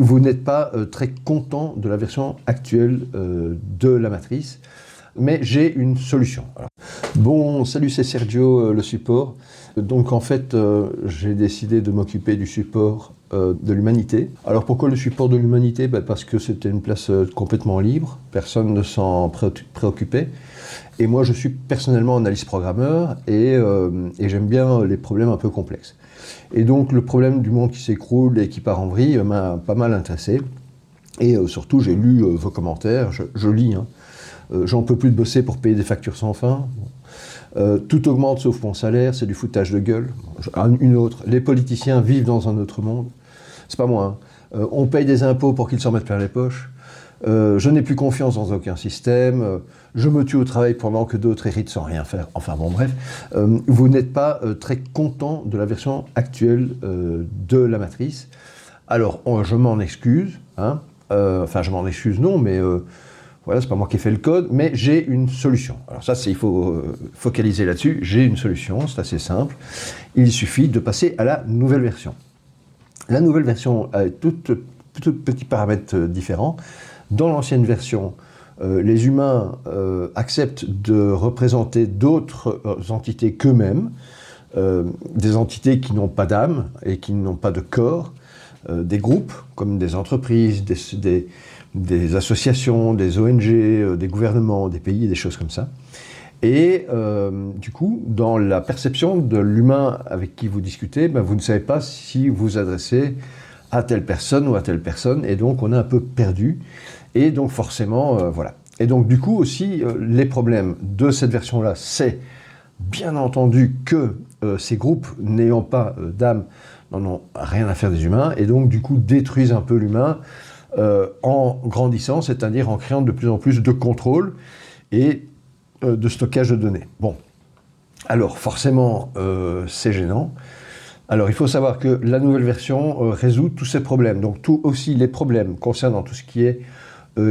vous n'êtes pas très content de la version actuelle de la matrice, mais j'ai une solution. Alors, bon, salut, c'est Sergio, le support. Donc en fait, j'ai décidé de m'occuper du support de l'humanité. Alors pourquoi le support de l'humanité? Parce que c'était une place complètement libre, personne ne s'en préoccupait. Et moi, je suis personnellement analyste programmeur et j'aime bien les problèmes un peu complexes. Et donc, le problème du monde qui s'écroule et qui part en vrille m'a pas mal intéressé. Et surtout, j'ai lu vos commentaires, je lis. Hein. J'en peux plus de bosser pour payer des factures sans fin. Tout augmente sauf mon salaire, c'est du foutage de gueule. Une autre, les politiciens vivent dans un autre monde. C'est pas moi. Hein. On paye des impôts pour qu'ils s'en mettent plein les poches. Je n'ai plus confiance dans aucun système, je me tue au travail pendant que d'autres héritent sans rien faire. Enfin bon, bref, vous n'êtes pas très content de la version actuelle de la matrice. Alors, je m'en excuse, hein. Enfin je m'en excuse non, mais voilà, c'est pas moi qui ai fait le code, mais j'ai une solution. Alors ça, il faut focaliser là-dessus, j'ai une solution, c'est assez simple. Il suffit de passer à la nouvelle version. La nouvelle version a tout petits paramètres différents. Dans l'ancienne version, les humains acceptent de représenter d'autres entités qu'eux-mêmes, des entités qui n'ont pas d'âme et qui n'ont pas de corps, des groupes comme des entreprises, des associations, des ONG, des gouvernements, des pays, des choses comme ça. Et du coup, dans la perception de l'humain avec qui vous discutez, vous ne savez pas si vous adressez à telle personne ou à telle personne, et donc on est un peu perdu. Et donc forcément, voilà. Et donc du coup aussi, les problèmes de cette version-là, c'est bien entendu que ces groupes n'ayant pas d'âme n'en ont rien à faire des humains, et donc du coup détruisent un peu l'humain en grandissant, c'est-à-dire en créant de plus en plus de contrôle et de stockage de données. Bon, alors forcément, c'est gênant. Alors il faut savoir que la nouvelle version résout tous ces problèmes, donc aussi les problèmes concernant tout ce qui est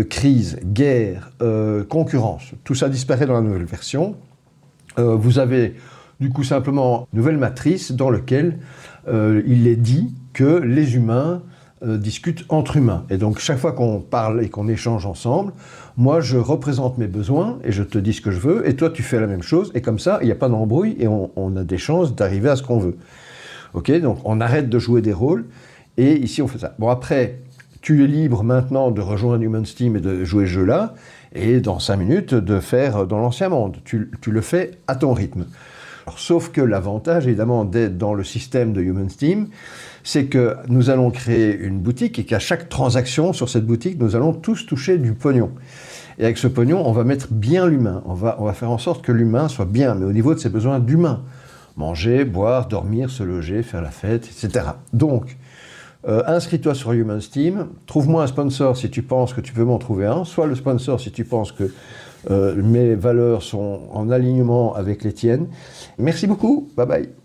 crise, guerre, concurrence, tout ça disparaît dans la nouvelle version. Vous avez du coup simplement une nouvelle matrice dans laquelle il est dit que les humains discutent entre humains. Et donc chaque fois qu'on parle et qu'on échange ensemble, moi je représente mes besoins et je te dis ce que je veux, et toi tu fais la même chose, et comme ça il n'y a pas d'embrouille et on a des chances d'arriver à ce qu'on veut. Ok, donc on arrête de jouer des rôles, et ici on fait ça. Bon après, tu es libre maintenant de rejoindre Humans Team et de jouer ce jeu-là, et dans 5 minutes de faire dans l'ancien monde. Tu le fais à ton rythme. Alors, sauf que l'avantage, évidemment, d'être dans le système de Humans Team, c'est que nous allons créer une boutique et qu'à chaque transaction sur cette boutique, nous allons tous toucher du pognon. Et avec ce pognon, on va mettre bien l'humain. On va faire en sorte que l'humain soit bien, mais au niveau de ses besoins d'humain. Manger, boire, dormir, se loger, faire la fête, etc. Donc, inscris-toi sur Humans Team, trouve-moi un sponsor si tu penses que tu peux m'en trouver un, sois le sponsor si tu penses que mes valeurs sont en alignement avec les tiennes. Merci beaucoup, bye bye.